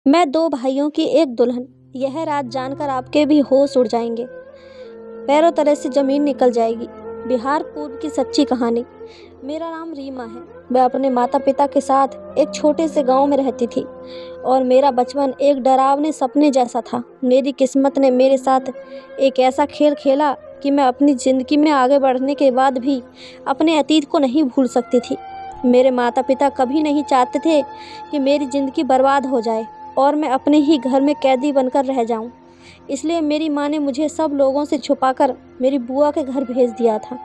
मैं दो भाइयों की एक दुल्हन, यह रात जानकर आपके भी होश उड़ जाएंगे, पैरों तले से ज़मीन निकल जाएगी। बिहार पूर्व की सच्ची कहानी। मेरा नाम रीमा है। मैं अपने माता पिता के साथ एक छोटे से गांव में रहती थी और मेरा बचपन एक डरावने सपने जैसा था। मेरी किस्मत ने मेरे साथ एक ऐसा खेल खेला कि मैं अपनी ज़िंदगी में आगे बढ़ने के बाद भी अपने अतीत को नहीं भूल सकती थी। मेरे माता पिता कभी नहीं चाहते थे कि मेरी ज़िंदगी बर्बाद हो जाए और मैं अपने ही घर में कैदी बनकर रह जाऊं। इसलिए मेरी माँ ने मुझे सब लोगों से छुपाकर मेरी बुआ के घर भेज दिया था।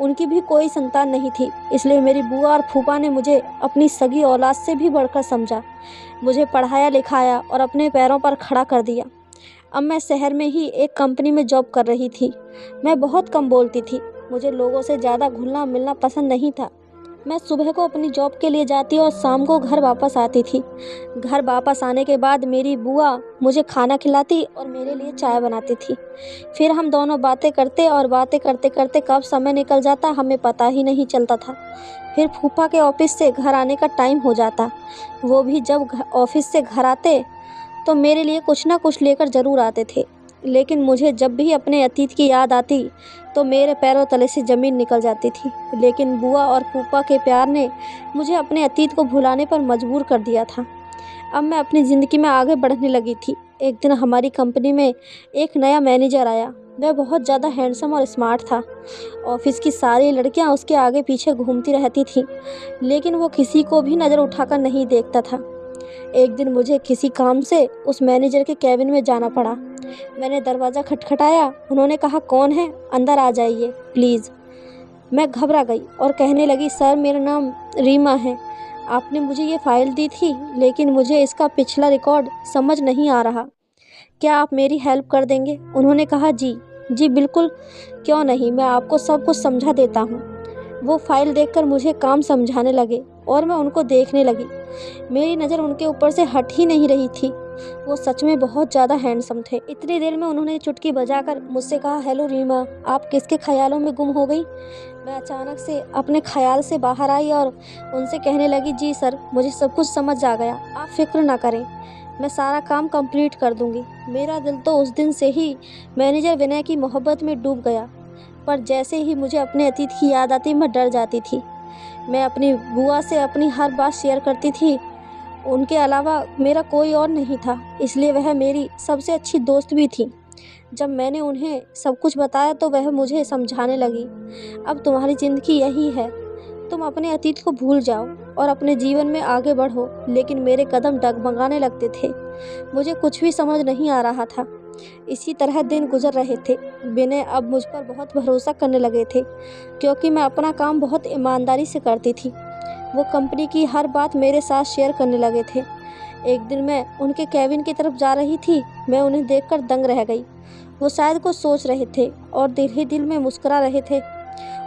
उनकी भी कोई संतान नहीं थी, इसलिए मेरी बुआ और फूफा ने मुझे अपनी सगी औलाद से भी बढ़कर समझा। मुझे पढ़ाया लिखाया और अपने पैरों पर खड़ा कर दिया। अब मैं शहर में ही एक कंपनी में जॉब कर रही थी। मैं बहुत कम बोलती थी। मुझे लोगों से ज़्यादा घुलना मिलना पसंद नहीं था। मैं सुबह को अपनी जॉब के लिए जाती और शाम को घर वापस आती थी। घर वापस आने के बाद मेरी बुआ मुझे खाना खिलाती और मेरे लिए चाय बनाती थी। फिर हम दोनों बातें करते और बातें करते करते कब समय निकल जाता हमें पता ही नहीं चलता था। फिर फूफा के ऑफिस से घर आने का टाइम हो जाता। वो भी जब ऑफिस से घर आते तो मेरे लिए कुछ ना कुछ लेकर ज़रूर आते थे। लेकिन मुझे जब भी अपने अतीत की याद आती तो मेरे पैरों तले से ज़मीन निकल जाती थी। लेकिन बुआ और फूफा के प्यार ने मुझे अपने अतीत को भुलाने पर मजबूर कर दिया था। अब मैं अपनी ज़िंदगी में आगे बढ़ने लगी थी। एक दिन हमारी कंपनी में एक नया मैनेजर आया। वह बहुत ज़्यादा हैंडसम और स्मार्ट था। ऑफिस की सारी लड़कियां उसके आगे पीछे घूमती रहती थीं, लेकिन वो किसी को भी नज़र उठाकर नहीं देखता था। एक दिन मुझे किसी काम से उस मैनेजर के केबिन में जाना पड़ा। मैंने दरवाज़ा खटखटाया। उन्होंने कहा, कौन है? अंदर आ जाइए प्लीज़। मैं घबरा गई और कहने लगी, सर मेरा नाम रीमा है। आपने मुझे ये फ़ाइल दी थी, लेकिन मुझे इसका पिछला रिकॉर्ड समझ नहीं आ रहा। क्या आप मेरी हेल्प कर देंगे? उन्होंने कहा, जी जी बिल्कुल, क्यों नहीं, मैं आपको सब कुछ समझा देता हूँ। वो फाइल देखकर मुझे काम समझाने लगे और मैं उनको देखने लगी। मेरी नज़र उनके ऊपर से हट ही नहीं रही थी। वो सच में बहुत ज़्यादा हैंडसम थे। इतनी देर में उन्होंने चुटकी बजाकर मुझसे कहा, हेलो रीमा, आप किसके ख्यालों में गुम हो गई? मैं अचानक से अपने ख्याल से बाहर आई और उनसे कहने लगी, जी सर, मुझे सब कुछ समझ आ गया, आप फिक्र ना करें, मैं सारा काम कंप्लीट कर दूंगी। मेरा दिल तो उस दिन से ही मैनेजर विनय की मोहब्बत में डूब गया, पर जैसे ही मुझे अपने अतीत की याद आती मैं डर जाती थी। मैं अपनी बुआ से अपनी हर बात शेयर करती थी। उनके अलावा मेरा कोई और नहीं था, इसलिए वह मेरी सबसे अच्छी दोस्त भी थी। जब मैंने उन्हें सब कुछ बताया तो वह मुझे समझाने लगी, अब तुम्हारी ज़िंदगी यही है, तुम अपने अतीत को भूल जाओ और अपने जीवन में आगे बढ़ो। लेकिन मेरे कदम डगमगाने लगते थे। मुझे कुछ भी समझ नहीं आ रहा था। इसी तरह दिन गुजर रहे थे। विनय अब मुझ पर बहुत भरोसा करने लगे थे, क्योंकि मैं अपना काम बहुत ईमानदारी से करती थी। वो कंपनी की हर बात मेरे साथ शेयर करने लगे थे। एक दिन मैं उनके केबिन की तरफ जा रही थी। मैं उन्हें देखकर दंग रह गई। वो शायद कुछ सोच रहे थे और दिल ही दिल में मुस्कुरा रहे थे।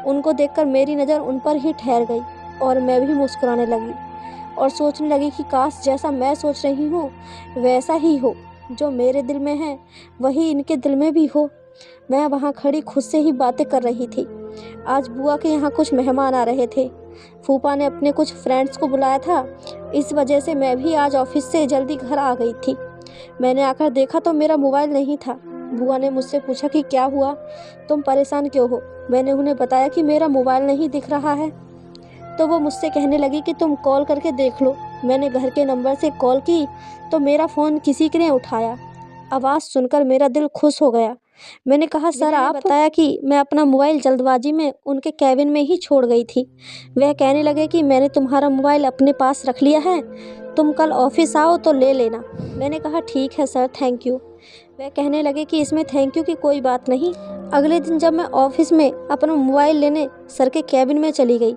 उनको देखकर मेरी नज़र उन पर ही ठहर गई और मैं भी मुस्कुराने लगी और सोचने लगी कि काश जैसा मैं सोच रही हूँ वैसा ही हो। जो मेरे दिल में है वही इनके दिल में भी हो। मैं वहाँ खड़ी खुद से ही बातें कर रही थी। आज बुआ के यहाँ कुछ मेहमान आ रहे थे। फूफा ने अपने कुछ फ्रेंड्स को बुलाया था। इस वजह से मैं भी आज ऑफिस से जल्दी घर आ गई थी। मैंने आकर देखा तो मेरा मोबाइल नहीं था। बुआ ने मुझसे पूछा कि क्या हुआ, तुम परेशान क्यों हो? मैंने उन्हें बताया कि मेरा मोबाइल नहीं दिख रहा है। तो वो मुझसे कहने लगी कि तुम कॉल करके देख लो। मैंने घर के नंबर से कॉल की तो मेरा फ़ोन किसी ने उठाया। आवाज़ सुनकर मेरा दिल खुश हो गया। मैंने कहा, सर आप बताया कि मैं अपना मोबाइल जल्दबाजी में उनके केबिन में ही छोड़ गई थी। वह कहने लगे कि मैंने तुम्हारा मोबाइल अपने पास रख लिया है, तुम कल ऑफिस आओ तो ले लेना। मैंने कहा, ठीक है सर, थैंक यू। वह कहने लगे कि इसमें थैंक यू की कोई बात नहीं। अगले दिन जब मैं ऑफिस में अपना मोबाइल लेने सर के केबिन में चली गई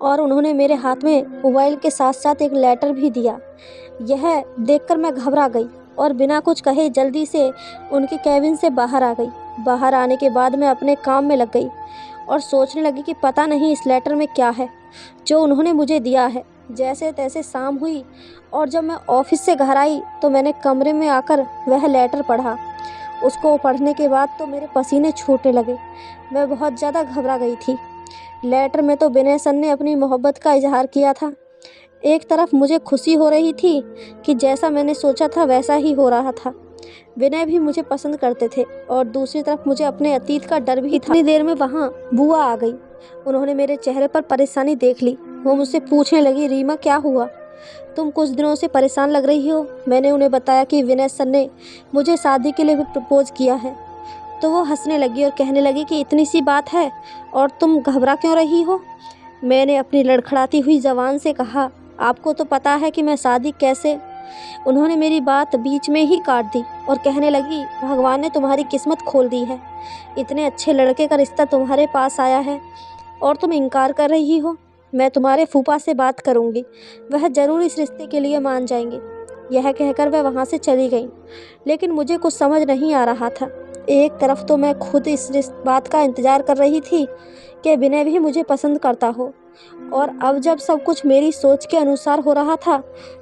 और उन्होंने मेरे हाथ में मोबाइल के साथ साथ एक लेटर भी दिया। यह देखकर मैं घबरा गई और बिना कुछ कहे जल्दी से उनके केबिन से बाहर आ गई। बाहर आने के बाद मैं अपने काम में लग गई और सोचने लगी कि पता नहीं इस लेटर में क्या है जो उन्होंने मुझे दिया है। जैसे तैसे शाम हुई और जब मैं ऑफिस से घर आई तो मैंने कमरे में आकर वह लेटर पढ़ा। उसको पढ़ने के बाद तो मेरे पसीने छूटने लगे। मैं बहुत ज़्यादा घबरा गई थी। लेटर में तो विनय सर ने अपनी मोहब्बत का इजहार किया था। एक तरफ मुझे खुशी हो रही थी कि जैसा मैंने सोचा था वैसा ही हो रहा था, विनय भी मुझे पसंद करते थे, और दूसरी तरफ मुझे अपने अतीत का डर भी था। इतनी देर में वहाँ बुआ आ गई। उन्होंने मेरे चेहरे पर परेशानी देख ली। वो मुझसे पूछने लगी, रीमा क्या हुआ, तुम कुछ दिनों से परेशान लग रही हो। मैंने उन्हें बताया कि विनय सर ने मुझे शादी के लिए भी प्रपोज किया है। तो वो हंसने लगी और कहने लगी कि इतनी सी बात है और तुम घबरा क्यों रही हो। मैंने अपनी लड़खड़ाती हुई ज़बान से कहा, आपको तो पता है कि मैं शादी कैसे। उन्होंने मेरी बात बीच में ही काट दी और कहने लगी, भगवान ने तुम्हारी किस्मत खोल दी है, इतने अच्छे लड़के का रिश्ता तुम्हारे पास आया है और तुम इनकार कर रही हो। मैं तुम्हारे फूफा से बात करूंगी, वह ज़रूर इस रिश्ते के लिए मान जाएंगे। यह कहकर वह वहाँ से चली गई। लेकिन मुझे कुछ समझ नहीं आ रहा था। एक तरफ तो मैं खुद इस बात का इंतज़ार कर रही थी कि विनय भी मुझे पसंद करता हो, और अब जब सब कुछ मेरी सोच के अनुसार हो रहा था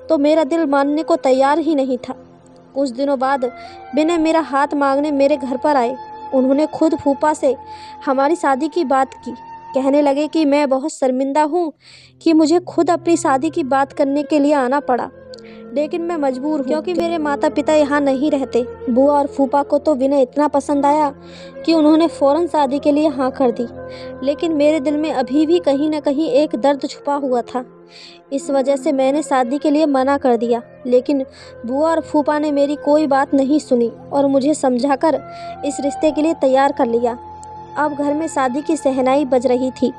तो मेरा दिल मानने को तैयार ही नहीं था। कुछ दिनों बाद विनय मेरा हाथ मांगने मेरे घर पर आए। उन्होंने खुद फूफा से हमारी शादी की बात की। कहने लगे कि मैं बहुत शर्मिंदा हूँ कि मुझे खुद अपनी शादी की बात करने के लिए आना पड़ा, लेकिन मैं मजबूर हूँ क्योंकि मेरे माता पिता यहाँ नहीं रहते। बुआ और फूफा को तो विनय इतना पसंद आया कि उन्होंने फ़ौरन शादी के लिए हाँ कर दी। लेकिन मेरे दिल में अभी भी कहीं न कहीं एक दर्द छुपा हुआ था। इस वजह से मैंने शादी के लिए मना कर दिया। लेकिन बुआ और फूफा ने मेरी कोई बात नहीं सुनी और मुझे समझाकर इस रिश्ते के लिए तैयार कर लिया। अब घर में शादी की शहनाई बज रही थी,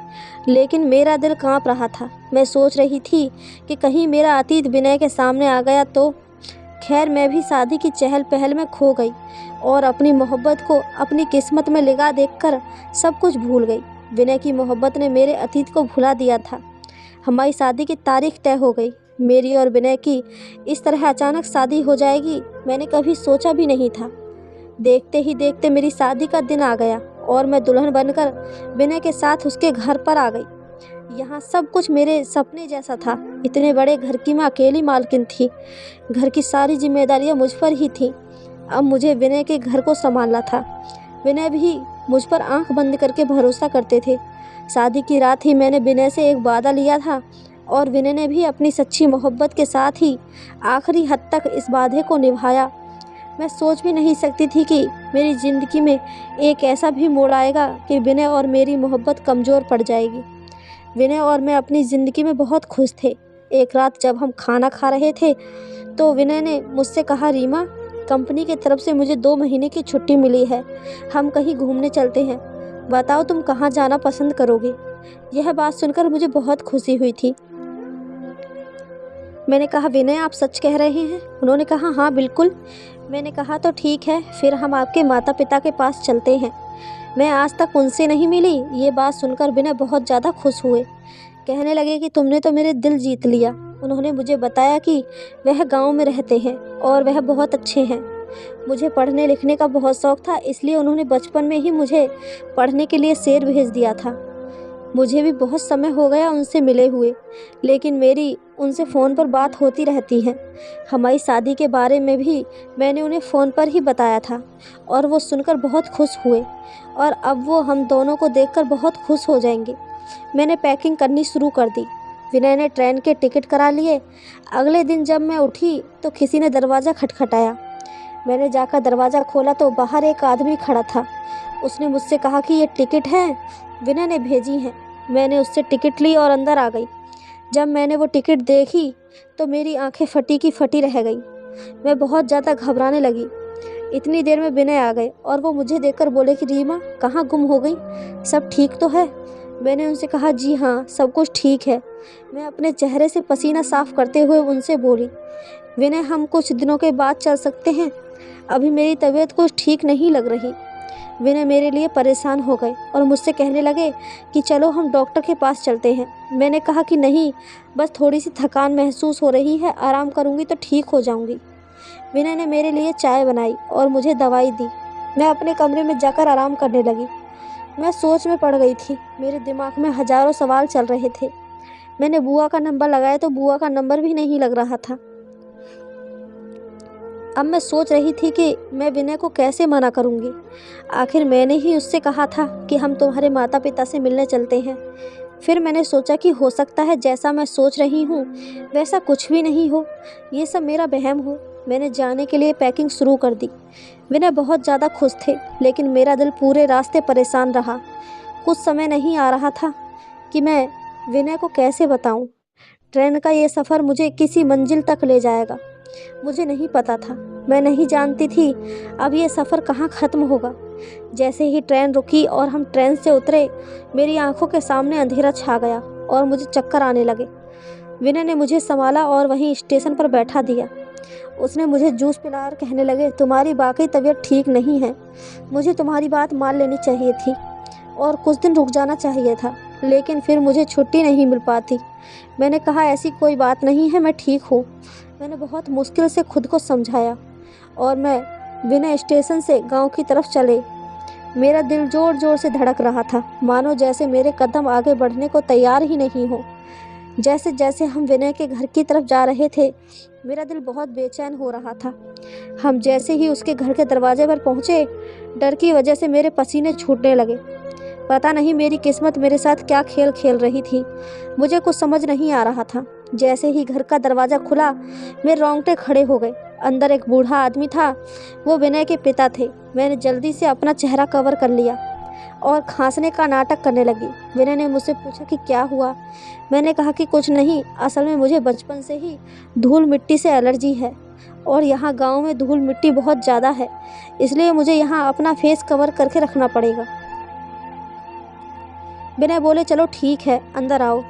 लेकिन मेरा दिल कांप रहा था। मैं सोच रही थी कि कहीं मेरा अतीत विनय के सामने आ गया तो। खैर, मैं भी शादी की चहल पहल में खो गई और अपनी मोहब्बत को अपनी किस्मत में लिखा देखकर सब कुछ भूल गई। विनय की मोहब्बत ने मेरे अतीत को भुला दिया था। हमारी शादी की तारीख तय हो गई। मेरी और विनय की इस तरह अचानक शादी हो जाएगी, मैंने कभी सोचा भी नहीं था। देखते ही देखते मेरी शादी का दिन आ गया और मैं दुल्हन बनकर विनय के साथ उसके घर पर आ गई। यहाँ सब कुछ मेरे सपने जैसा था। इतने बड़े घर की मैं अकेली मालकिन थी। घर की सारी जिम्मेदारियाँ मुझ पर ही थीं। अब मुझे विनय के घर को संभालना था। विनय भी मुझ पर आंख बंद करके भरोसा करते थे। शादी की रात ही मैंने विनय से एक वादा लिया था और विनय ने भी अपनी सच्ची मोहब्बत के साथ ही आखिरी हद तक इस वादे को निभाया। मैं सोच भी नहीं सकती थी कि मेरी ज़िंदगी में एक ऐसा भी मोड़ आएगा कि विनय और मेरी मोहब्बत कमज़ोर पड़ जाएगी। विनय और मैं अपनी ज़िंदगी में बहुत खुश थे। एक रात जब हम खाना खा रहे थे तो विनय ने मुझसे कहा, रीमा, कंपनी की तरफ से मुझे 2 महीने की छुट्टी मिली है, हम कहीं घूमने चलते हैं, बताओ तुम कहाँ जाना पसंद करोगे। यह बात सुनकर मुझे बहुत खुशी हुई थी। मैंने कहा, विनय आप सच कह रहे हैं? उन्होंने कहा, हाँ बिल्कुल। मैंने कहा, तो ठीक है, फिर हम आपके माता पिता के पास चलते हैं। मैं आज तक उनसे नहीं मिली। ये बात सुनकर विनय बहुत ज़्यादा खुश हुए। कहने लगे कि तुमने तो मेरे दिल जीत लिया। उन्होंने मुझे बताया कि वह गांव में रहते हैं और वह बहुत अच्छे हैं। मुझे पढ़ने लिखने का बहुत शौक़ था, इसलिए उन्होंने बचपन में ही मुझे पढ़ने के लिए शहर भेज दिया था। मुझे भी बहुत समय हो गया उनसे मिले हुए, लेकिन मेरी उनसे फ़ोन पर बात होती रहती है। हमारी शादी के बारे में भी मैंने उन्हें फ़ोन पर ही बताया था और वो सुनकर बहुत खुश हुए, और अब वो हम दोनों को देखकर बहुत खुश हो जाएंगे। मैंने पैकिंग करनी शुरू कर दी। विनय ने ट्रेन के टिकट करा लिए। अगले दिन जब मैं उठी तो किसी ने दरवाज़ा खटखटाया। मैंने जाकर दरवाज़ा खोला तो बाहर एक आदमी खड़ा था। उसने मुझसे कहा कि ये टिकट है, विनय ने भेजी हैं। मैंने उससे टिकट ली और अंदर आ गई। जब मैंने वो टिकट देखी तो मेरी आंखें फटी की फटी रह गई। मैं बहुत ज़्यादा घबराने लगी। इतनी देर में विनय आ गए और वो मुझे देखकर बोले कि रीमा, कहाँ गुम हो गई, सब ठीक तो है? मैंने उनसे कहा, जी हाँ, सब कुछ ठीक है। मैं अपने चेहरे से पसीना साफ करते हुए उनसे बोली, विनय, हम कुछ दिनों के बाद चल सकते हैं, अभी मेरी तबीयत कुछ ठीक नहीं लग रही। विनय मेरे लिए परेशान हो गए और मुझसे कहने लगे कि चलो हम डॉक्टर के पास चलते हैं। मैंने कहा कि नहीं, बस थोड़ी सी थकान महसूस हो रही है, आराम करूंगी तो ठीक हो जाऊंगी। विनय ने मेरे लिए चाय बनाई और मुझे दवाई दी। मैं अपने कमरे में जाकर आराम करने लगी। मैं सोच में पड़ गई थी। मेरे दिमाग में हजारों सवाल चल रहे थे। मैंने बुआ का नंबर लगाया तो बुआ का नंबर भी नहीं लग रहा था। अब मैं सोच रही थी कि मैं विनय को कैसे मना करूंगी। आखिर मैंने ही उससे कहा था कि हम तुम्हारे माता पिता से मिलने चलते हैं। फिर मैंने सोचा कि हो सकता है जैसा मैं सोच रही हूँ वैसा कुछ भी नहीं हो, ये सब मेरा वहम हो। मैंने जाने के लिए पैकिंग शुरू कर दी। विनय बहुत ज़्यादा खुश थे, लेकिन मेरा दिल पूरे रास्ते परेशान रहा। कुछ समय नहीं आ रहा था कि मैं विनय को कैसे बताऊं। ट्रेन का ये सफ़र मुझे किसी मंजिल तक ले जाएगा। मुझे नहीं पता था, मैं नहीं जानती थी अब ये सफ़र कहाँ ख़त्म होगा। जैसे ही ट्रेन रुकी और हम ट्रेन से उतरे, मेरी आंखों के सामने अंधेरा छा गया और मुझे चक्कर आने लगे। विनय ने मुझे संभाला और वहीं स्टेशन पर बैठा दिया। उसने मुझे जूस पिलाकर कहने लगे, तुम्हारी वाकई तबीयत ठीक नहीं है। मुझे तुम्हारी बात मान लेनी चाहिए थी और कुछ दिन रुक जाना चाहिए था, लेकिन फिर मुझे छुट्टी नहीं मिल पाती। मैंने कहा, ऐसी कोई बात नहीं है, मैं ठीक हूँ। मैंने बहुत मुश्किल से खुद को समझाया और मैं विनय स्टेशन से गांव की तरफ चले। मेरा दिल ज़ोर ज़ोर से धड़क रहा था, मानो जैसे मेरे कदम आगे बढ़ने को तैयार ही नहीं हो। जैसे जैसे हम विनय के घर की तरफ जा रहे थे, मेरा दिल बहुत बेचैन हो रहा था। हम जैसे ही उसके घर के दरवाजे पर पहुँचे, डर की वजह से मेरे पसीने छूटने लगे। पता नहीं मेरी किस्मत मेरे साथ क्या खेल खेल रही थी, मुझे कुछ समझ नहीं आ रहा था। जैसे ही घर का दरवाज़ा खुला, मेरे रोंगटे खड़े हो गए। अंदर एक बूढ़ा आदमी था, वो विनय के पिता थे। मैंने जल्दी से अपना चेहरा कवर कर लिया और खांसने का नाटक करने लगी। विनय ने मुझसे पूछा कि क्या हुआ। मैंने कहा कि कुछ नहीं, असल में मुझे बचपन से ही धूल मिट्टी से एलर्जी है और यहाँ गांव में धूल मिट्टी बहुत ज़्यादा है, इसलिए मुझे यहाँ अपना फेस कवर करके रखना पड़ेगा। विनय बोले, चलो ठीक है, अंदर आओ।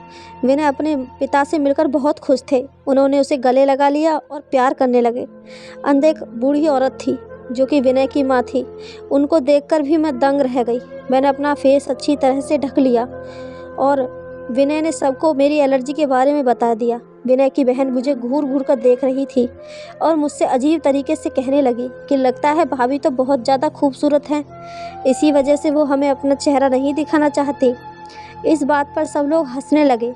विनय अपने पिता से मिलकर बहुत खुश थे। उन्होंने उसे गले लगा लिया और प्यार करने लगे। अंदर एक बूढ़ी औरत थी जो कि विनय की माँ थी। उनको देखकर भी मैं दंग रह गई। मैंने अपना फेस अच्छी तरह से ढक लिया और विनय ने सबको मेरी एलर्जी के बारे में बता दिया। विनय की बहन मुझे घूर घूर कर देख रही थी और मुझसे अजीब तरीके से कहने लगी कि लगता है भाभी तो बहुत ज़्यादा खूबसूरत हैं, इसी वजह से वो हमें अपना चेहरा नहीं दिखाना चाहती। इस बात पर सब लोग हंसने लगे।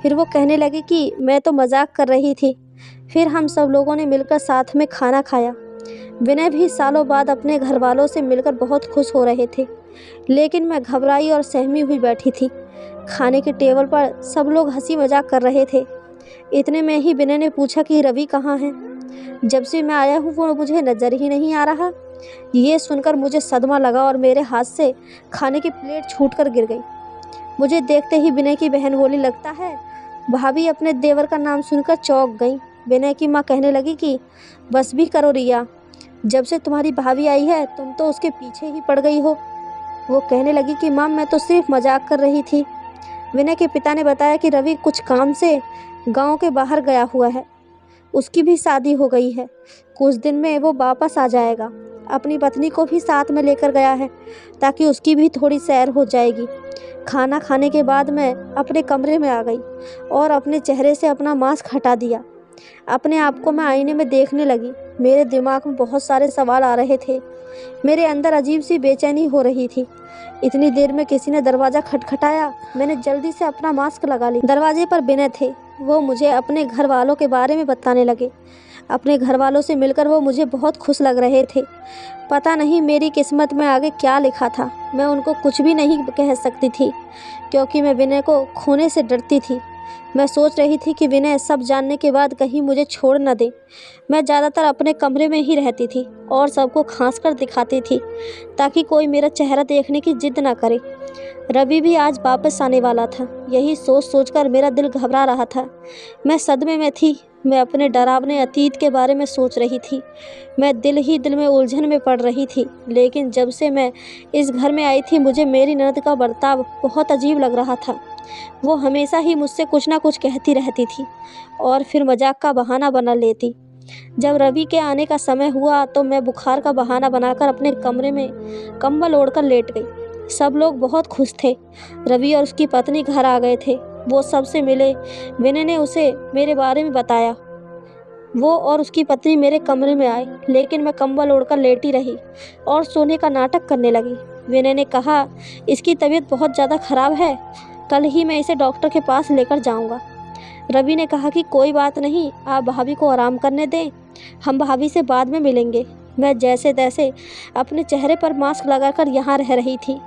फिर वो कहने लगे कि मैं तो मजाक कर रही थी। फिर हम सब लोगों ने मिलकर साथ में खाना खाया। विनय भी सालों बाद अपने घर वालों से मिलकर बहुत खुश हो रहे थे, लेकिन मैं घबराई और सहमी हुई बैठी थी। खाने के टेबल पर सब लोग हंसी मजाक कर रहे थे। इतने में ही विनय ने पूछा कि रवि कहाँ है। जब से मैं आया हूँ वो मुझे नज़र ही नहीं आ रहा। ये सुनकर मुझे सदमा लगा और मेरे हाथ से खाने की प्लेट छूटकर गिर गई। मुझे देखते ही विनय की बहन बोली, लगता है भाभी अपने देवर का नाम सुनकर चौंक गई। विनय की माँ कहने लगी कि बस भी करो रिया, जब से तुम्हारी भाभी आई है तुम तो उसके पीछे ही पड़ गई हो। वो कहने लगी कि माँ मैं तो सिर्फ मजाक कर रही थी। विनय के पिता ने बताया कि रवि कुछ काम से गांव के बाहर गया हुआ है, उसकी भी शादी हो गई है, कुछ दिन में वो वापस आ जाएगा। अपनी पत्नी को भी साथ में लेकर गया है ताकि उसकी भी थोड़ी सैर हो जाएगी। खाना खाने के बाद मैं अपने कमरे में आ गई और अपने चेहरे से अपना मास्क हटा दिया। अपने आप को मैं आईने में देखने लगी। मेरे दिमाग में बहुत सारे सवाल आ रहे थे। मेरे अंदर अजीब सी बेचैनी हो रही थी। इतनी देर में किसी ने दरवाज़ा खटखटाया। मैंने जल्दी से अपना मास्क लगा लिया। दरवाजे पर विनय थे। वो मुझे अपने घर वालों के बारे में बताने लगे। अपने घर वालों से मिलकर वो मुझे बहुत खुश लग रहे थे। पता नहीं मेरी किस्मत में आगे क्या लिखा था। मैं उनको कुछ भी नहीं कह सकती थी क्योंकि मैं विनय को खोने से डरती थी। मैं सोच रही थी कि विनय सब जानने के बाद कहीं मुझे छोड़ न दे। मैं ज़्यादातर अपने कमरे में ही रहती थी और सबको खांस कर दिखाती थी ताकि कोई मेरा चेहरा देखने की जिद ना करे। रवि भी आज वापस आने वाला था। यही सोच सोचकर मेरा दिल घबरा रहा था। मैं सदमे में थी। मैं अपने डरावने अतीत के बारे में सोच रही थी। मैं दिल ही दिल में उलझन में पड़ रही थी। लेकिन जब से मैं इस घर में आई थी मुझे मेरी ननद का बर्ताव बहुत अजीब लग रहा था। वो हमेशा ही मुझसे कुछ ना कुछ कहती रहती थी और फिर मजाक का बहाना बना लेती। जब रवि के आने का समय हुआ तो मैं बुखार का बहाना बनाकर अपने कमरे में कंबल ओढ़कर लेट गई। सब लोग बहुत खुश थे। रवि और उसकी पत्नी घर आ गए थे। वो सबसे मिले। विनय ने उसे मेरे बारे में बताया। वो और उसकी पत्नी मेरे कमरे में आए, लेकिन मैं कंबल ओढ़कर लेटी रही और सोने का नाटक करने लगी। विनय ने कहा, इसकी तबीयत बहुत ज़्यादा ख़राब है, कल ही मैं इसे डॉक्टर के पास लेकर जाऊंगा। रवि ने कहा कि कोई बात नहीं, आप भाभी को आराम करने दें, हम भाभी से बाद में मिलेंगे। मैं जैसे तैसे अपने चेहरे पर मास्क लगाकर यहाँ रह रही थी,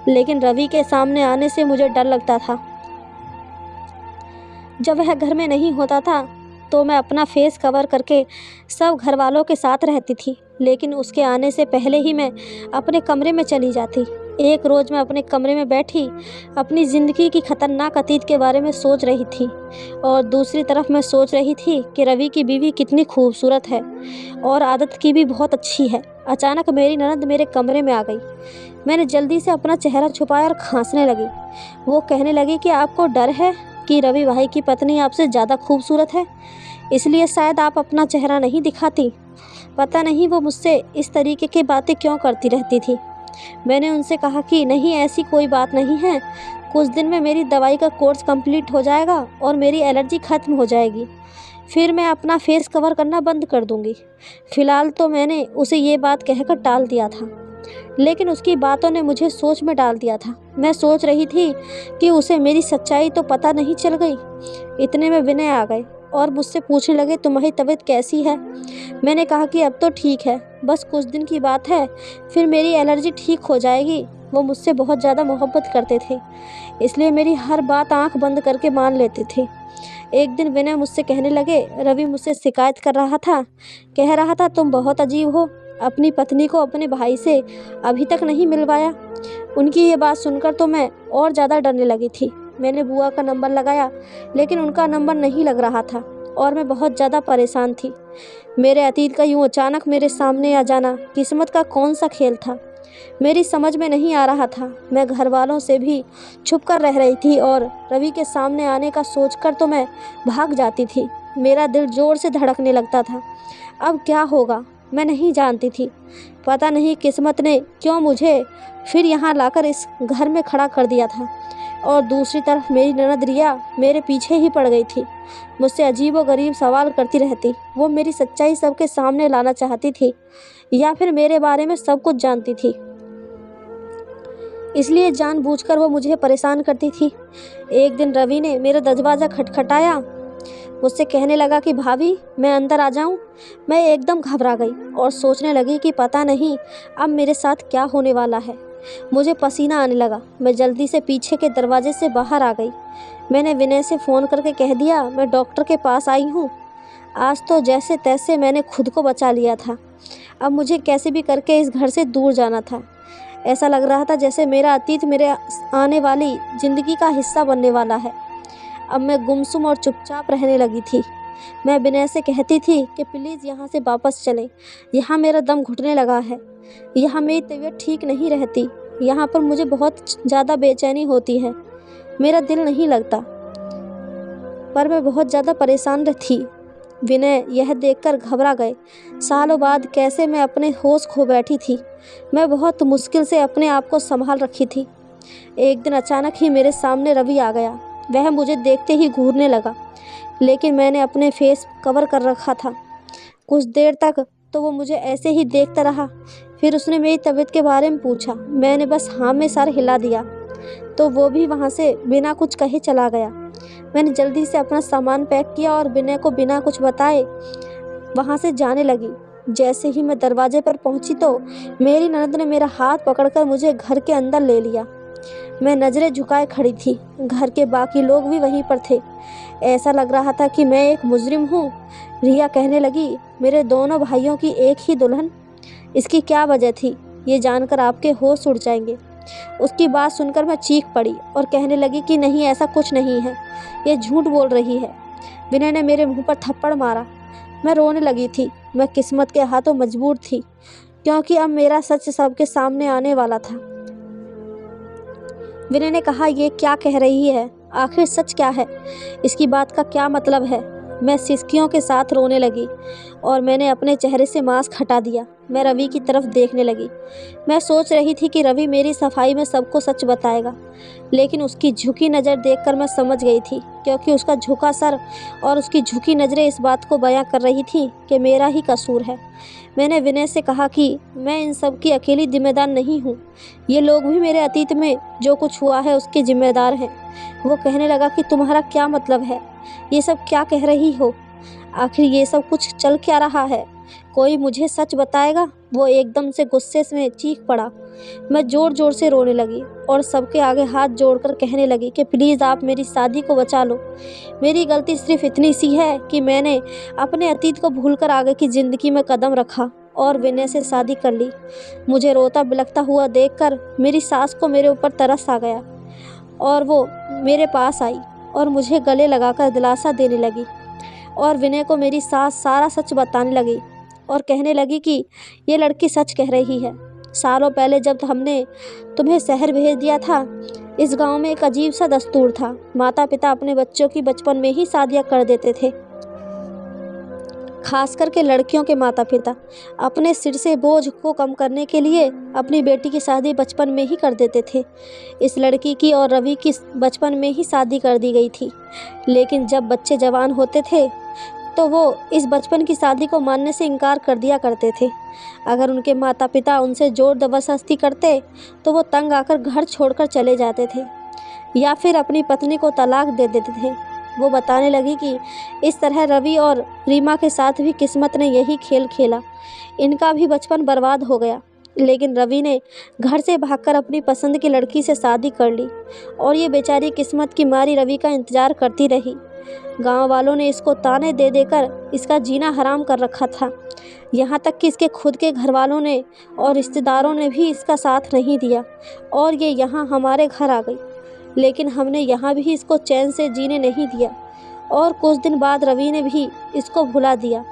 लेकिन रवि के सामने आने से मुझे डर लगता था। जब वह घर में नहीं होता था तो मैं अपना फेस कवर करके सब घर वालों के साथ रहती थी, लेकिन उसके आने से पहले ही मैं अपने कमरे में चली जाती। एक रोज़ मैं अपने कमरे में बैठी अपनी ज़िंदगी की खतरनाक अतीत के बारे में सोच रही थी, और दूसरी तरफ मैं सोच रही थी कि रवि की बीवी कितनी खूबसूरत है और आदत की भी बहुत अच्छी है। अचानक मेरी ननद मेरे कमरे में आ गई। मैंने जल्दी से अपना चेहरा छुपाया और खांसने लगी। वो कहने लगी कि आपको डर है कि रवि भाई की पत्नी आपसे ज़्यादा खूबसूरत है, इसलिए शायद आप अपना चेहरा नहीं दिखाती। पता नहीं वो मुझसे इस तरीके की बातें क्यों करती रहती थी। मैंने उनसे कहा कि नहीं, ऐसी कोई बात नहीं है, कुछ दिन में मेरी दवाई का कोर्स कंप्लीट हो जाएगा और मेरी एलर्जी ख़त्म हो जाएगी, फिर मैं अपना फेस कवर करना बंद कर दूंगी। फ़िलहाल तो मैंने उसे ये बात कहकर टाल दिया था, लेकिन उसकी बातों ने मुझे सोच में डाल दिया था। मैं सोच रही थी कि उसे मेरी सच्चाई तो पता नहीं चल गई। इतने में विनय आ गए और मुझसे पूछने लगे, तुम्हारी तबीयत कैसी है? मैंने कहा कि अब तो ठीक है, बस कुछ दिन की बात है, फिर मेरी एलर्जी ठीक हो जाएगी। वो मुझसे बहुत ज़्यादा मोहब्बत करते थे, इसलिए मेरी हर बात आंख बंद करके मान लेते थे। एक दिन विनय मुझसे कहने लगे, रवि मुझसे शिकायत कर रहा था, कह रहा था तुम बहुत अजीब हो, अपनी पत्नी को अपने भाई से अभी तक नहीं मिलवाया। उनकी ये बात सुनकर तो मैं और ज़्यादा डरने लगी थी। मैंने बुआ का नंबर लगाया, लेकिन उनका नंबर नहीं लग रहा था और मैं बहुत ज़्यादा परेशान थी। मेरे अतीत का यूँ अचानक मेरे सामने आ जाना किस्मत का कौन सा खेल था, मेरी समझ में नहीं आ रहा था। मैं घर वालों से भी छुप कर रह रही थी और रवि के सामने आने का सोचकर तो मैं भाग जाती थी। मेरा दिल ज़ोर से धड़कने लगता था। अब क्या होगा मैं नहीं जानती थी। पता नहीं किस्मत ने क्यों मुझे फिर यहाँ लाकर इस घर में खड़ा कर दिया था। और दूसरी तरफ मेरी ननद रिया मेरे पीछे ही पड़ गई थी, मुझसे अजीबोगरीब सवाल करती रहती। वो मेरी सच्चाई सबके सामने लाना चाहती थी या फिर मेरे बारे में सब कुछ जानती थी, इसलिए जानबूझकर वो मुझे परेशान करती थी। एक दिन रवि ने मेरा दरवाज़ा खटखटाया, मुझसे कहने लगा कि भाभी मैं अंदर आ जाऊं। मैं एकदम घबरा गई और सोचने लगी कि पता नहीं अब मेरे साथ क्या होने वाला है। मुझे पसीना आने लगा। मैं जल्दी से पीछे के दरवाजे से बाहर आ गई। मैंने विनय से फ़ोन करके कह दिया, मैं डॉक्टर के पास आई हूँ। आज तो जैसे तैसे मैंने खुद को बचा लिया था। अब मुझे कैसे भी करके इस घर से दूर जाना था। ऐसा लग रहा था जैसे मेरा अतीत मेरे आने वाली ज़िंदगी का हिस्सा बनने वाला है। अब मैं गुमसुम और चुपचाप रहने लगी थी। मैं विनय से कहती थी कि प्लीज़ यहाँ से वापस चलें, यहाँ मेरा दम घुटने लगा है, यहाँ मेरी तबीयत ठीक नहीं रहती, यहाँ पर मुझे बहुत ज़्यादा बेचैनी होती है, मेरा दिल नहीं लगता। पर मैं बहुत ज़्यादा परेशान थी। विनय यह देखकर घबरा गए। सालों बाद कैसे मैं अपने होश खो बैठी थी। मैं बहुत मुश्किल से अपने आप को संभाल रखी थी। एक दिन अचानक ही मेरे सामने रवि आ गया। वह मुझे देखते ही घूरने लगा, लेकिन मैंने अपने फेस कवर कर रखा था। कुछ देर तक तो वो मुझे ऐसे ही देखता रहा। फिर उसने मेरी तबीयत के बारे में पूछा। मैंने बस हाँ में सर हिला दिया तो वो भी वहाँ से बिना कुछ कहे चला गया। मैंने जल्दी से अपना सामान पैक किया और विनय को बिना कुछ बताए वहाँ से जाने लगी। जैसे ही मैं दरवाजे पर पहुँची तो मेरी ननद ने मेरा हाथ पकड़कर मुझे घर के अंदर ले लिया। मैं नज़रें झुकाए खड़ी थी। घर के बाकी लोग भी वहीं पर थे। ऐसा लग रहा था कि मैं एक मुजरिम हूँ। रिया कहने लगी, मेरे दोनों भाइयों की एक ही दुल्हन, इसकी क्या वजह थी? ये जानकर आपके होश उड़ जाएंगे। उसकी बात सुनकर मैं चीख पड़ी और कहने लगी कि नहीं, ऐसा कुछ नहीं है, ये झूठ बोल रही है। विनय ने मेरे मुंह पर थप्पड़ मारा। मैं रोने लगी थी। मैं किस्मत के हाथों मजबूर थी, क्योंकि अब मेरा सच सबके सामने आने वाला था। विनय ने कहा, ये क्या कह रही है? आखिर सच क्या है? इसकी बात का क्या मतलब है? मैं सिसकियों के साथ रोने लगी और मैंने अपने चेहरे से मास्क हटा दिया। मैं रवि की तरफ देखने लगी। मैं सोच रही थी कि रवि मेरी सफाई में सबको सच बताएगा, लेकिन उसकी झुकी नज़र देखकर मैं समझ गई थी, क्योंकि उसका झुका सर और उसकी झुकी नज़रें इस बात को बयां कर रही थी कि मेरा ही कसूर है। मैंने विनय से कहा कि मैं इन सब की अकेली जिम्मेदार नहीं हूँ, ये लोग भी मेरे अतीत में जो कुछ हुआ है उसके जिम्मेदार हैं। वो कहने लगा कि तुम्हारा क्या मतलब है? ये सब क्या कह रही हो? आखिर ये सब कुछ चल क्या रहा है? कोई मुझे सच बताएगा। वो एकदम से गुस्से में चीख पड़ा। मैं ज़ोर ज़ोर से रोने लगी और सबके आगे हाथ जोड़कर कहने लगी कि प्लीज़ आप मेरी शादी को बचा लो। मेरी गलती सिर्फ इतनी सी है कि मैंने अपने अतीत को भूलकर आगे की ज़िंदगी में कदम रखा और विनय से शादी कर ली। मुझे रोता बिलखता हुआ देखकर मेरी सास को मेरे ऊपर तरस आ गया और वो मेरे पास आई और मुझे गले लगाकर दिलासा देने लगी और विनय को मेरी सास सारा सच बताने लगी और कहने लगी कि ये लड़की सच कह रही है। सालों पहले जब हमने तुम्हें शहर भेज दिया था, इस गांव में एक अजीब सा दस्तूर था। माता पिता अपने बच्चों की बचपन में ही शादियां कर देते थे। खास करके लड़कियों के माता पिता अपने सिर से बोझ को कम करने के लिए अपनी बेटी की शादी बचपन में ही कर देते थे। इस लड़की की और रवि की बचपन में ही शादी कर दी गई थी, लेकिन जब बच्चे जवान होते थे तो वो इस बचपन की शादी को मानने से इनकार कर दिया करते थे। अगर उनके माता पिता उनसे जोर ज़बरदस्ती करते तो वो तंग आकर घर छोड़कर चले जाते थे या फिर अपनी पत्नी को तलाक दे देते थे। वो बताने लगी कि इस तरह रवि और रीमा के साथ भी किस्मत ने यही खेल खेला। इनका भी बचपन बर्बाद हो गया, लेकिन रवि ने घर से भागकर अपनी पसंद की लड़की से शादी कर ली और ये बेचारी किस्मत की मारी रवि का इंतज़ार करती रही। गांव वालों ने इसको ताने दे देकर इसका जीना हराम कर रखा था। यहाँ तक कि इसके खुद के घर वालों ने और रिश्तेदारों ने भी इसका साथ नहीं दिया और ये यहाँ हमारे घर आ गई। लेकिन हमने यहाँ भी इसको चैन से जीने नहीं दिया और कुछ दिन बाद रवि ने भी इसको भुला दिया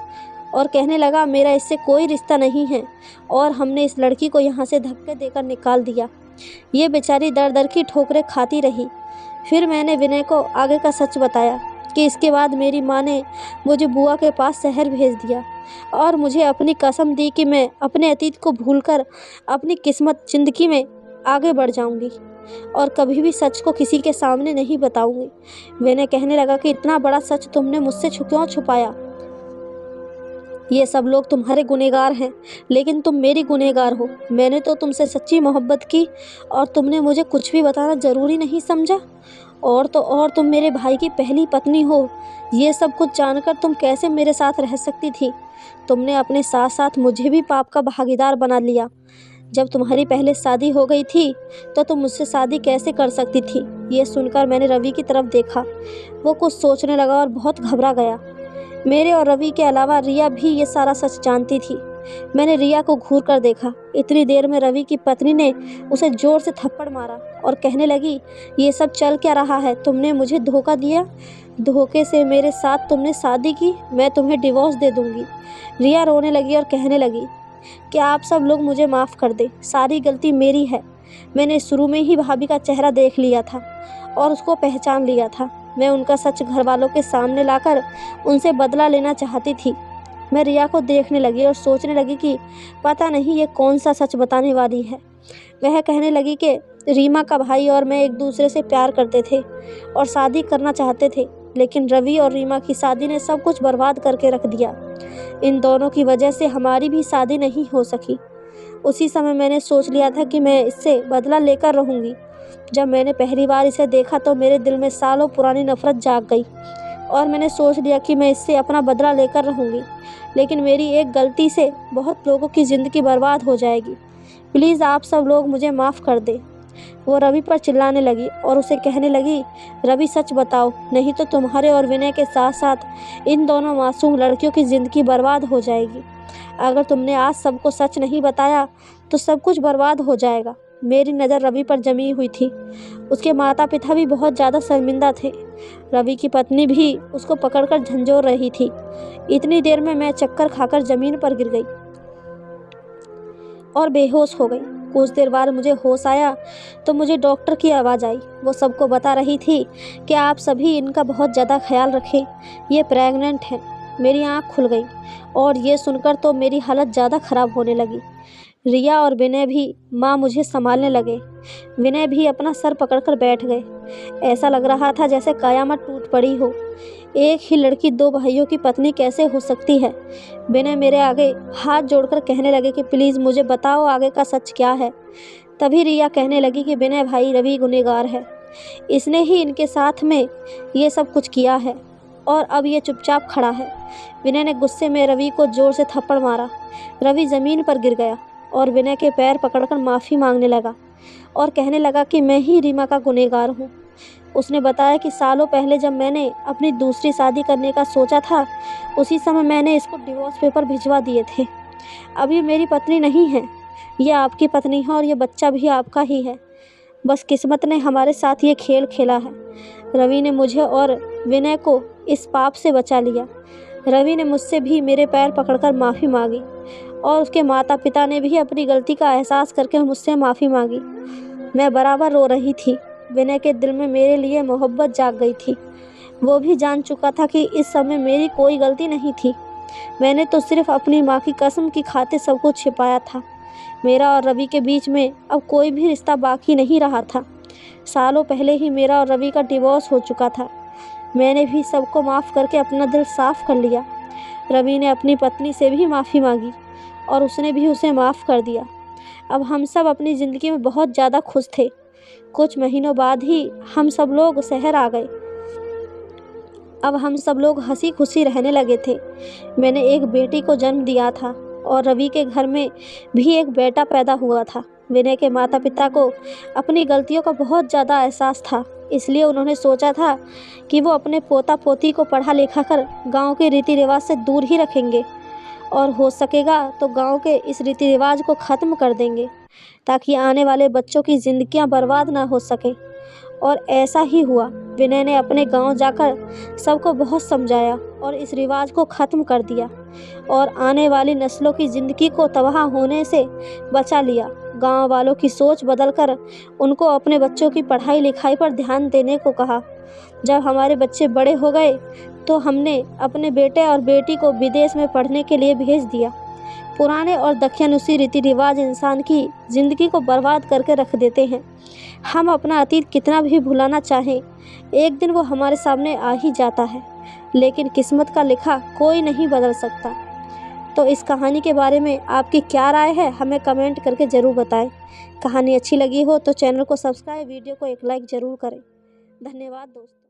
और कहने लगा मेरा इससे कोई रिश्ता नहीं है और हमने इस लड़की को यहाँ से धक्के देकर निकाल दिया। ये बेचारी दर दर की ठोकरें खाती रही। फिर मैंने विनय को आगे का सच बताया कि इसके बाद मेरी माँ ने मुझे बुआ के पास शहर भेज दिया और मुझे अपनी कसम दी कि मैं अपने अतीत को भूलकर अपनी किस्मत ज़िंदगी में आगे बढ़ जाऊंगी और कभी भी सच को किसी के सामने नहीं बताऊंगी। विनय कहने लगा कि इतना बड़ा सच तुमने मुझसे क्यों छुपाया? ये सब लोग तुम्हारे गुनहगार हैं, लेकिन तुम मेरी गुनहगार हो। मैंने तो तुमसे सच्ची मोहब्बत की और तुमने मुझे कुछ भी बताना ज़रूरी नहीं समझा। और तो और तुम मेरे भाई की पहली पत्नी हो। ये सब कुछ जानकर तुम कैसे मेरे साथ रह सकती थी? तुमने अपने साथ साथ मुझे भी पाप का भागीदार बना लिया। जब तुम्हारी पहले शादी हो गई थी तो तुम मुझसे शादी कैसे कर सकती थी? ये सुनकर मैंने रवि की तरफ देखा। वो कुछ सोचने लगा और बहुत घबरा गया। मेरे और रवि के अलावा रिया भी ये सारा सच जानती थी। मैंने रिया को घूर कर देखा। इतनी देर में रवि की पत्नी ने उसे जोर से थप्पड़ मारा और कहने लगी ये सब चल क्या रहा है? तुमने मुझे धोखा दिया। धोखे से मेरे साथ तुमने शादी की। मैं तुम्हें डिवोर्स दे दूंगी। रिया रोने लगी और कहने लगी कि आप सब लोग मुझे माफ़ कर दे, सारी गलती मेरी है। मैंने शुरू में ही भाभी का चेहरा देख लिया था और उसको पहचान लिया था। मैं उनका सच घर वालों के सामने लाकर उनसे बदला लेना चाहती थी। मैं रिया को देखने लगी और सोचने लगी कि पता नहीं ये कौन सा सच बताने वाली है। वह कहने लगी कि रीमा का भाई और मैं एक दूसरे से प्यार करते थे और शादी करना चाहते थे, लेकिन रवि और रीमा की शादी ने सब कुछ बर्बाद करके रख दिया। इन दोनों की वजह से हमारी भी शादी नहीं हो सकी। उसी समय मैंने सोच लिया था कि मैं इससे बदला लेकर रहूँगी। जब मैंने पहली बार इसे देखा तो मेरे दिल में सालों पुरानी नफरत जाग गई और मैंने सोच लिया कि मैं इससे अपना बदला लेकर रहूँगी, लेकिन मेरी एक गलती से बहुत लोगों की ज़िंदगी बर्बाद हो जाएगी। प्लीज़ आप सब लोग मुझे माफ़ कर दें। वो रवि पर चिल्लाने लगी और उसे कहने लगी रवि सच बताओ, नहीं तो तुम्हारे और विनय के साथ साथ इन दोनों मासूम लड़कियों की ज़िंदगी बर्बाद हो जाएगी। अगर तुमने आज सबको सच नहीं बताया तो सब कुछ बर्बाद हो जाएगा। मेरी नज़र रवि पर जमी हुई थी। उसके माता पिता भी बहुत ज़्यादा शर्मिंदा थे। रवि की पत्नी भी उसको पकड़कर झंझोर रही थी। इतनी देर में मैं चक्कर खाकर ज़मीन पर गिर गई और बेहोश हो गई। कुछ देर बाद मुझे होश आया तो मुझे डॉक्टर की आवाज़ आई। वो सबको बता रही थी कि आप सभी इनका बहुत ज़्यादा ख्याल रखें, ये प्रेग्नेंट है। मेरी आँख खुल गई और ये सुनकर तो मेरी हालत ज़्यादा ख़राब होने लगी। रिया और विनय भी माँ मुझे संभालने लगे। विनय भी अपना सर पकड़कर बैठ गए। ऐसा लग रहा था जैसे कयामत टूट पड़ी हो। एक ही लड़की दो भाइयों की पत्नी कैसे हो सकती है? विनय मेरे आगे हाथ जोड़कर कहने लगे कि प्लीज़ मुझे बताओ आगे का सच क्या है। तभी रिया कहने लगी कि विनय भाई रवि गुनहगार है, इसने ही इनके साथ में ये सब कुछ किया है। और अब ये चुपचाप खड़ा है। विनय ने गुस्से में रवि को जोर से थप्पड़ मारा। रवि ज़मीन पर गिर गया और विनय के पैर पकड़कर माफ़ी मांगने लगा और कहने लगा कि मैं ही रीमा का गुनहगार हूँ। उसने बताया कि सालों पहले जब मैंने अपनी दूसरी शादी करने का सोचा था, उसी समय मैंने इसको डिवोर्स पेपर भिजवा दिए थे। अब ये मेरी पत्नी नहीं है, ये आपकी पत्नी है और ये बच्चा भी आपका ही है। बस किस्मत ने हमारे साथ ये खेल खेला है। रवि ने मुझे और विनय को इस पाप से बचा लिया। रवि ने मुझसे भी मेरे पैर पकड़कर माफ़ी मांगी और उसके माता पिता ने भी अपनी गलती का एहसास करके मुझसे माफ़ी मांगी। मैं बराबर रो रही थी। विनय के दिल में मेरे लिए मोहब्बत जाग गई थी। वो भी जान चुका था कि इस समय मेरी कोई गलती नहीं थी। मैंने तो सिर्फ अपनी माँ की कसम की खातिर सब कुछ छिपाया था। मेरा और रवि के बीच में अब कोई भी रिश्ता बाकी नहीं रहा था। सालों पहले ही मेरा और रवि का डिवोर्स हो चुका था। मैंने भी सबको माफ़ करके अपना दिल साफ़ कर लिया। रवि ने अपनी पत्नी से भी माफ़ी मांगी और उसने भी उसे माफ़ कर दिया। अब हम सब अपनी ज़िंदगी में बहुत ज़्यादा खुश थे। कुछ महीनों बाद ही हम सब लोग शहर आ गए। अब हम सब लोग हंसी खुशी रहने लगे थे। मैंने एक बेटी को जन्म दिया था और रवि के घर में भी एक बेटा पैदा हुआ था। विनय के माता पिता को अपनी गलतियों का बहुत ज़्यादा एहसास था, इसलिए उन्होंने सोचा था कि वो अपने पोता पोती को पढ़ा लिखा कर गाँव के रीति रिवाज से दूर ही रखेंगे और हो सकेगा तो गांव के इस रीति रिवाज को ख़त्म कर देंगे ताकि आने वाले बच्चों की ज़िंदगियां बर्बाद ना हो सके। और ऐसा ही हुआ। विनय ने अपने गांव जाकर सबको बहुत समझाया और इस रिवाज को ख़त्म कर दिया और आने वाली नस्लों की ज़िंदगी को तबाह होने से बचा लिया। गांव वालों की सोच बदलकर उनको अपने बच्चों की पढ़ाई लिखाई पर ध्यान देने को कहा। जब हमारे बच्चे बड़े हो गए तो हमने अपने बेटे और बेटी को विदेश में पढ़ने के लिए भेज दिया। पुराने और दख्यानुसी रीति रिवाज इंसान की ज़िंदगी को बर्बाद करके रख देते हैं। हम अपना अतीत कितना भी भुलाना चाहें, एक दिन वो हमारे सामने आ ही जाता है, लेकिन किस्मत का लिखा कोई नहीं बदल सकता। तो इस कहानी के बारे में आपकी क्या राय है, हमें कमेंट करके ज़रूर बताएं। कहानी अच्छी लगी हो तो चैनल को सब्सक्राइब, वीडियो को एक लाइक ज़रूर करें। धन्यवाद दोस्तों।